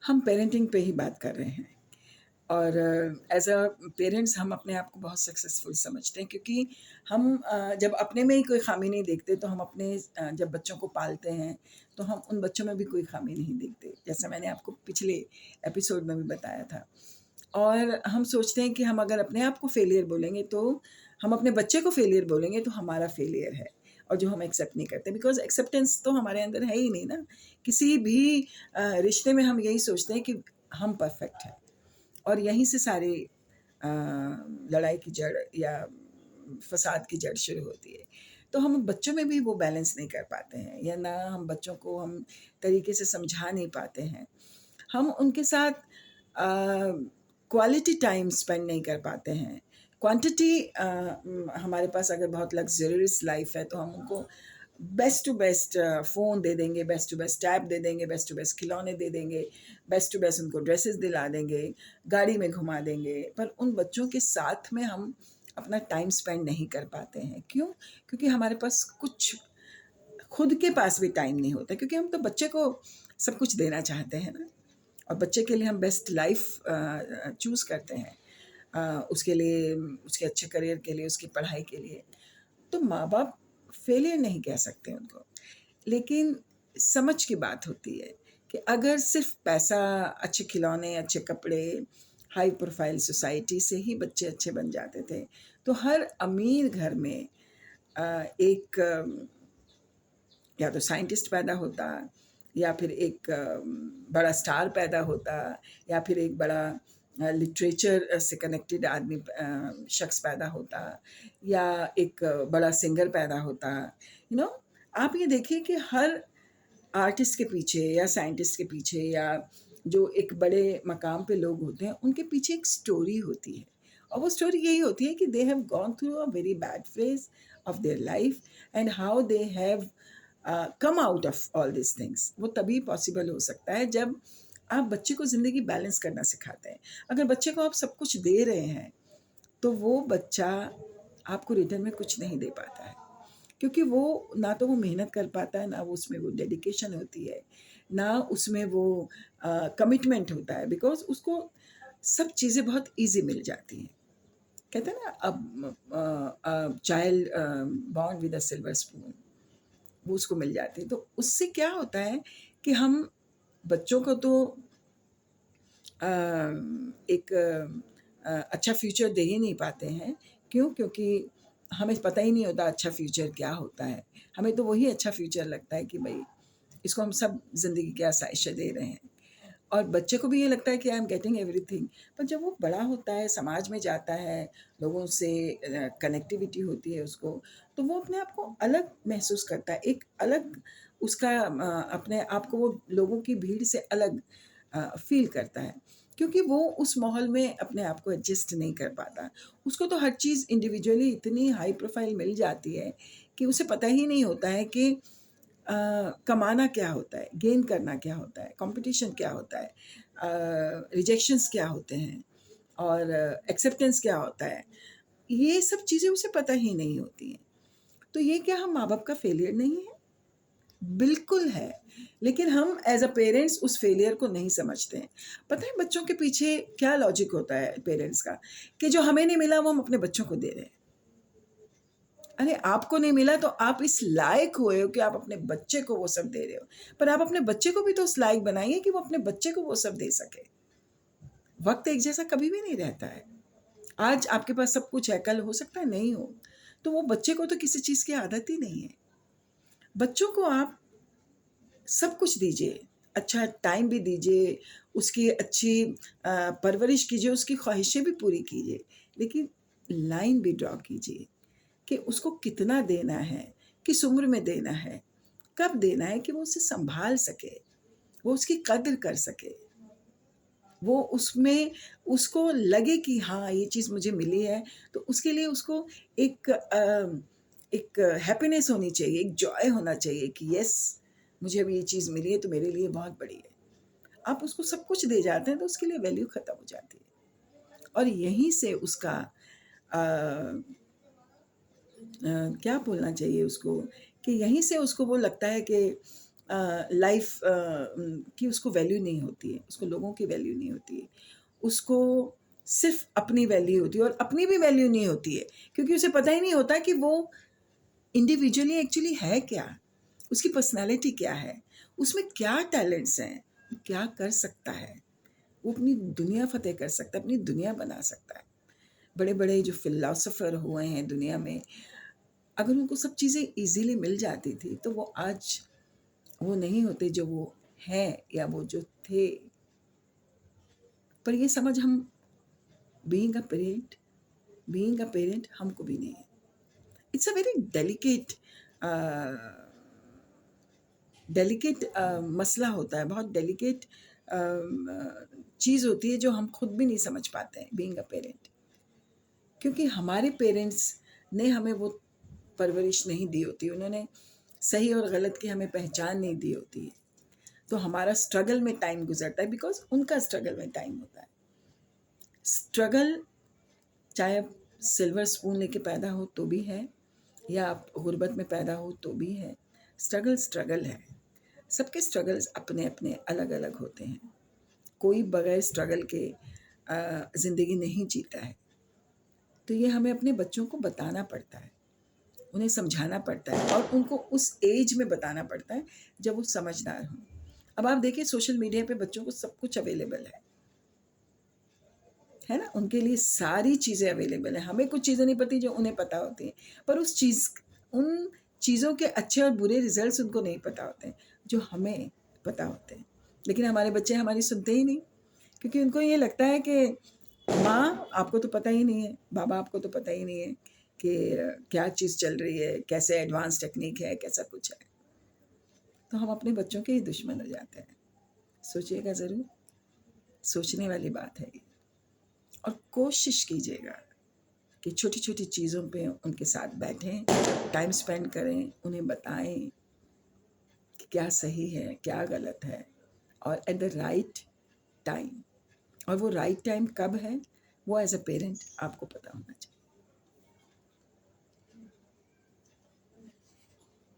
हम पेरेंटिंग पे ही बात कर रहे हैं और एज़ अ पेरेंट्स हम अपने आप को बहुत सक्सेसफुल समझते हैं क्योंकि हम जब अपने में ही कोई ख़ामी नहीं देखते तो हम अपने जब बच्चों को पालते हैं तो हम उन बच्चों में भी कोई ख़ामी नहीं देखते, जैसा मैंने आपको पिछले एपिसोड में भी बताया था। और हम सोचते हैं कि हम अगर अपने आप को फेलियर बोलेंगे तो हम अपने बच्चे को फेलियर बोलेंगे तो हमारा फेलियर है, और जो हम एक्सेप्ट नहीं करते बिकॉज़ एक्सेप्टेंस तो हमारे अंदर है ही नहीं ना। किसी भी रिश्ते में हम यही सोचते हैं कि हम परफेक्ट हैं, और यहीं से सारी लड़ाई की जड़ या फसाद की जड़ शुरू होती है। तो हम बच्चों में भी वो बैलेंस नहीं कर पाते हैं, या ना हम बच्चों को हम तरीके से समझा नहीं पाते हैं। हम उनके साथ क्वालिटी टाइम स्पेंड नहीं कर पाते हैं। क्वांटिटी हमारे पास अगर बहुत लग्ज़रियस लाइफ है तो हम उनको बेस्ट टू बेस्ट फ़ोन दे देंगे, बेस्ट टू बेस्ट टैब दे देंगे, बेस्ट टू बेस्ट खिलौने दे देंगे, बेस्ट टू बेस्ट उनको ड्रेसेस दिला देंगे, गाड़ी में घुमा देंगे। पर उन बच्चों के साथ में हम अपना टाइम स्पेंड नहीं कर पाते हैं। क्यों? क्योंकि हमारे पास कुछ खुद के पास भी टाइम नहीं होता, क्योंकि हम तो बच्चे को सब कुछ देना चाहते हैं ना, और बच्चे के लिए हम बेस्ट लाइफ चूज़ करते हैं, उसके लिए, उसके अच्छे करियर के लिए, उसकी पढ़ाई के लिए। तो माँ-बाप फेलियर नहीं कह सकते उनको, लेकिन समझ की बात होती है कि अगर सिर्फ़ पैसा, अच्छे खिलौने, अच्छे कपड़े, हाई प्रोफ़ाइल सोसाइटी से ही बच्चे अच्छे बन जाते थे, तो हर अमीर घर में एक या तो साइंटिस्ट पैदा होता, या फिर एक बड़ा स्टार पैदा होता, या फिर एक बड़ा लिटरेचर से कनेक्टेड आदमी शख्स पैदा होता, या एक बड़ा सिंगर पैदा होता। यू नो, आप ये देखिए कि हर आर्टिस्ट के पीछे या साइंटिस्ट के पीछे या जो एक बड़े मकाम पे लोग होते हैं, उनके पीछे एक स्टोरी होती है, और वो स्टोरी यही होती है कि they have gone through a very bad phase of their life and how they have come out of all this things. वो तभी पॉसिबल हो सकता है जब आप बच्चे को ज़िंदगी बैलेंस करना सिखाते हैं। अगर बच्चे को आप सब कुछ दे रहे हैं तो वो बच्चा आपको रिटर्न में कुछ नहीं दे पाता है, क्योंकि वो ना तो वो मेहनत कर पाता है, ना वो उसमें वो डेडिकेशन होती है, ना उसमें वो कमिटमेंट होता है, बिकॉज़ उसको सब चीज़ें बहुत ईज़ी मिल जाती हैं। कहते हैं ना, child born with a silver spoon, वो उसको मिल जाती है। तो उससे क्या होता है कि हम बच्चों को तो एक अच्छा फ्यूचर दे ही नहीं पाते हैं। क्यों? क्योंकि हमें पता ही नहीं होता अच्छा फ्यूचर क्या होता है। हमें तो वही अच्छा फ्यूचर लगता है कि भई इसको हम सब ज़िंदगी के आसाइशें दे रहे हैं, और बच्चे को भी ये लगता है कि आई एम गेटिंग एवरीथिंग। पर जब वो बड़ा होता है, समाज में जाता है, लोगों से कनेक्टिविटी होती है उसको, तो वो अपने आप को अलग महसूस करता है। एक अलग उसका अपने आप को वो लोगों की भीड़ से अलग फ़ील करता है, क्योंकि वो उस माहौल में अपने आप को एडजस्ट नहीं कर पाता। उसको तो हर चीज़ इंडिविजुअली इतनी हाई प्रोफ़ाइल मिल जाती है कि उसे पता ही नहीं होता है कि कमाना क्या होता है, गेन करना क्या होता है, कॉम्पिटिशन क्या होता है, रिजेक्शंस क्या होते हैं, और एक्सेप्टेंस क्या होता है। ये सब चीज़ें उसे पता ही नहीं होती हैं। तो ये क्या हम माँ-बाप का फेलियर नहीं है? बिल्कुल है, लेकिन हम एज़ अ पेरेंट्स उस फेलियर को नहीं समझते हैं। पता है बच्चों के पीछे क्या लॉजिक होता है पेरेंट्स का, कि जो हमें नहीं मिला वो हम अपने बच्चों को दे रहे हैं। अरे आपको नहीं मिला तो आप इस लायक हुए हो कि आप अपने बच्चे को वो सब दे रहे हो, पर आप अपने बच्चे को भी तो उस लायक बनाइए कि वो अपने बच्चे को वो सब दे सके। वक़्त एक जैसा कभी भी नहीं रहता है। आज आपके पास सब कुछ है, कल हो सकता है नहीं हो। तो वो बच्चे को तो किसी चीज़ की आदत ही नहीं है। बच्चों को आप सब कुछ दीजिए, अच्छा टाइम भी दीजिए, उसकी अच्छी परवरिश कीजिए, उसकी ख्वाहिशें भी पूरी कीजिए, लेकिन लाइन भी ड्रॉ कीजिए कि उसको कितना देना है, किस उम्र में देना है, कब देना है, कि वो उसे सँभाल सके, वो उसकी कद्र कर सके। वो उसमें उसको लगे कि हाँ, ये चीज़ मुझे मिली है, तो उसके लिए उसको एक हैप्पीनेस होनी चाहिए, एक जॉय होना चाहिए कि येस, मुझे अभी ये चीज़ मिली है तो मेरे लिए बहुत बड़ी है। आप उसको सब कुछ दे जाते हैं तो उसके लिए वैल्यू ख़त्म हो जाती है, और यहीं से उसका अ क्या बोलना चाहिए उसको, कि यहीं से उसको वो लगता है कि लाइफ की उसको वैल्यू नहीं होती है, उसको लोगों की वैल्यू नहीं होती है, उसको सिर्फ अपनी वैल्यू होती है, और अपनी भी वैल्यू नहीं होती है क्योंकि उसे पता ही नहीं होता कि वो इंडिविजुअली एक्चुअली है क्या, उसकी पर्सनालिटी क्या है, उसमें क्या टैलेंट्स हैं, वो क्या कर सकता है, वो अपनी दुनिया फतेह कर सकता है, अपनी दुनिया बना सकता है। बड़े बड़े जो फिलोसोफर हुए हैं दुनिया में, अगर उनको सब चीज़ें इजीली मिल जाती थी तो वो आज वो नहीं होते जो वो हैं या वो जो थे। पर ये समझ हम being a parent being a parent हमको भी नहीं है। It's a very delicate delicate मसला होता है, बहुत डेलिकेट चीज़ होती है जो हम खुद भी नहीं समझ पाते हैं बीइंग अ पेरेंट, क्योंकि हमारे पेरेंट्स ने हमें वो परवरिश नहीं दी होती, उन्होंने सही और गलत की हमें पहचान नहीं दी होती है, तो हमारा स्ट्रगल में टाइम गुजरता है बिकॉज उनका स्ट्रगल में टाइम होता है। स्ट्रगल चाहे आप सिल्वर स्पून लेके पैदा हो तो भी है, या आप गुर्बत में पैदा हो तो भी है, स्ट्रगल स्ट्रगल है। सबके स्ट्रगल्स अपने अपने अलग अलग होते हैं, कोई बगैर स्ट्रगल के ज़िंदगी नहीं जीता है। तो ये हमें अपने बच्चों को बताना पड़ता है, उन्हें समझाना पड़ता है, और उनको उस एज में बताना पड़ता है जब वो समझदार हों। अब आप देखिए सोशल मीडिया पे बच्चों को सब कुछ अवेलेबल है ना? उनके लिए सारी चीज़ें अवेलेबल हैं। हमें कुछ चीज़ें नहीं पता जो उन्हें पता होती हैं, पर उन चीज़ों के अच्छे और बुरे रिज़ल्ट्स उनको नहीं पता होते हैं, जो हमें पता होते हैं। लेकिन हमारे बच्चे हमारी सुनते ही नहीं, क्योंकि उनको ये लगता है कि माँ आपको तो पता ही नहीं है, बाबा आपको तो पता ही नहीं है कि क्या चीज़ चल रही है, कैसे एडवांस टेक्नीक है, कैसा कुछ है। तो हम अपने बच्चों के ही दुश्मन हो जाते हैं। सोचिएगा ज़रूर, सोचने वाली बात है ये। और कोशिश कीजिएगा कि छोटी-छोटी चीज़ों पे उनके साथ बैठें, टाइम स्पेंड करें, उन्हें बताएँ कि क्या सही है, क्या गलत है, और एट द राइट टाइम। और वो राइट टाइम कब है, वो एज़ अ पेरेंट आपको पता होना चाहिए।